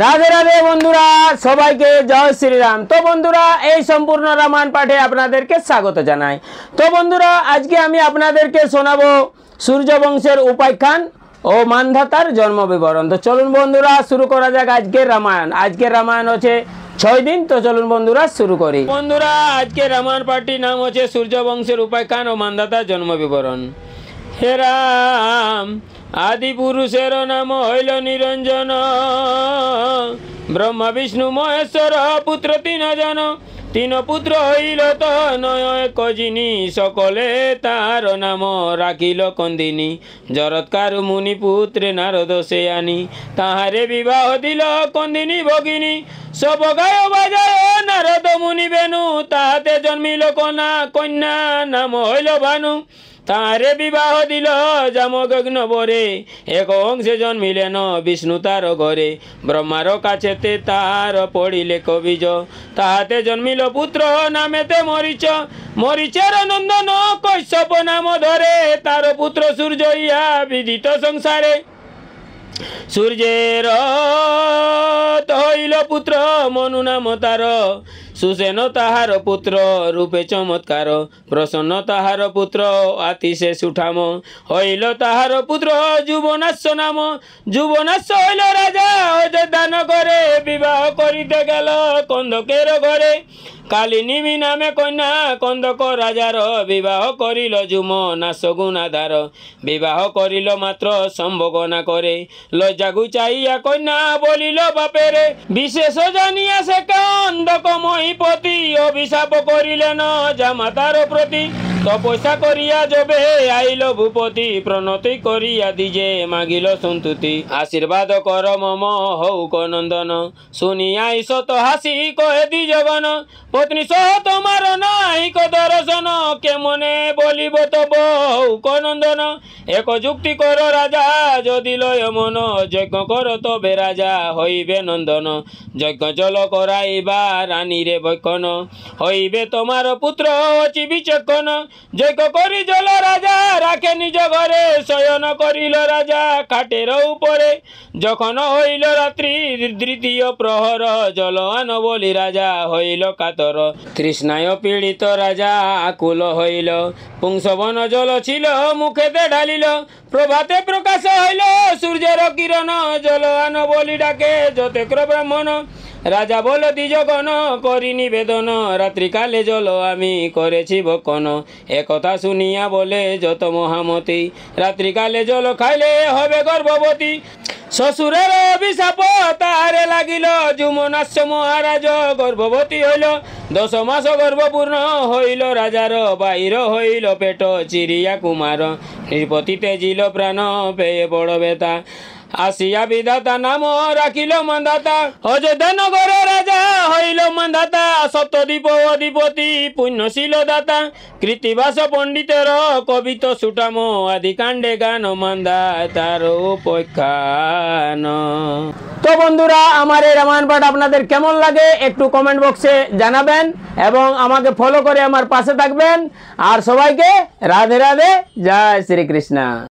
রাধে রাধে বন্ধুরা, সবাইকে জয় শ্রীরাম। তো বন্ধুরা, এই সম্পূর্ণ রামায়ণ পাঠে আপনাদেরকে স্বাগত জানাই। তো বন্ধুরা, আজকে আমি আপনাদেরকে শোনাবো সূর্যবংশের উপাখ্যান ও মান্ধাতার জন্ম বিবরণ। তো চলুন বন্ধুরা, শুরু করা যাক আজকের রামায়ণ। আজকের রামায়ণ হচ্ছে 6 দিন। তো চলুন বন্ধুরা শুরু করি। বন্ধুরা, আজকের রামায়ণ পাঠটির নাম হচ্ছে সূর্যবংশের উপাখ্যান ও মান্ধাতার জন্ম বিবরণ। হে রাম, আদি পুরুষের নাম হইল নিরঞ্জন, ব্রহ্মা বিষ্ণু মহেশ্বর পুত্র 3 জন। 3 পুত্র হইল তো নয় এক যিনি, সকলে তার নাম রাখিল কন্দিনী। জরৎকার মুনি পুত্রে নারদ সে আনি, তাহারে বিবাহ দিল কন্দিনী ভগিনী। সব গায় বাজায় নারদ মুনি বেনু, তাহাতে জন্মিল কন্যা নাম হইল ভানু। তাহারে বিবাহ দিল জামগ্ন বরে, এক অংশে জন্মিলেন বিষ্ণু তার ঘরে। ব্রহ্মার কাছেতে তার পড়িলে কবিজ, তাহাতে জন্মিল পুত্র নামেতে মরিচ। মরিচের নন্দন কশ্যপ নাম ধরে, তার পুত্র সূর্য ইহা বিদিত সংসারে। সূর্যের হইল পুত্র মনু নাম তার, সুসেন তাহার পুত্র রূপে চমৎকার। প্রসন্ন তাহার পুত্র আতিশে সুঠাম, হইল তাহার পুত্র যুবনাশ্য নাম। যুবনাশ্য হইল রাজা দান করে, বিবাহ করিতে গেল কন্দকের ঘরে। কালিনী নামে কন্যা কন্দক রাজার, বিবাহ করিল যুবনাশ্য গুণাধার। বিবাহ করিল মাত্র সম্ভোগ না করে, লজ্জা গুচাইয়া কন্যা বলিল বাপেরে। বিশেষ জানিয়া সে কন্দক মহিপতি, অভিশাপ করিলেন জামাতার প্রতি। তপস্যা করিয়া যবে আইল ভূপতি, প্রণতি করিয়া দিজে মাগিল সন্তুতি। আশীর্বাদ কর মম হৌক নন্দন, শুনিয়া ঈশত হাসি কহে দ্বিজগণ। পত্নী সহ তোমার নাহিক দর্শন, কেমনে বলিব তব হৌক নন্দন। এক যুক্তি কর রাজা যদি লয় মন, যজ্ঞ কর তবে রাজা হইবে নন্দন। যজ্ঞ জল করাইবা রানীরে বৈক্ষণ, হইবে তোমার পুত্র অচি বিচক্ষণ। যজ্ঞ করি জল রাজা রাখে নিজ ঘরে, শয়ন করিল রাজা খাটের উপরে। যখন হইল রাত্রি দ্বিতীয় প্রহর, জল আন বলি রাজা হইল কাতর। তৃষ্ণায় পীড়িত রাজা আকুল হইল, পুংসবন জল ছিল মুখেতে ঢালিল। প্রভাতে প্রকাশ হইল সূর্যের কিরণ, জল আন বলি ডাকে যতেক্র ব্রাহ্মণ। রাজা বল দ্বিজগণ করি নিবেদন, রাত্রিকালে জল আমি করেছি ভক্ষণ। একথা শুনিয়া বলে যত মহামতি, রাত্রিকালে জল খাইলে হবে গর্ভবতী। শ্বশুরের অভিশাপ তাহারে লাগিল, যুবনাশ্য মহারাজ গর্ভবতী হইল। 10 মাস গর্ভপূর্ণ হইল রাজার, বাহির হইল পেট চিরিয়া কুমার। নৃপতিতে জিল প্রাণ পেয়ে বড় বেতা, আসিয়া বিধাতা নাম রাখিল মান্ধাতা। অযোধ্যা নগর রাজা হইল মান্ধাতা, সপ্তদ্বীপ অধিপতি পুণ্যশীল দাতা। কৃতিবাস পণ্ডিতের কবিত সুঠাম, আদি কাণ্ডে গান মান্ধাতার উপাখ্যান। তো বন্ধুরা, আমার এই রামায়ণ পাঠ আপনাদের কেমন লাগে একটু কমেন্ট বক্সে জানাবেন, এবং আমাকে ফলো করে আমার পাশে থাকবেন। আর সবাইকে রাধে রাধে, জয় শ্রীকৃষ্ণ।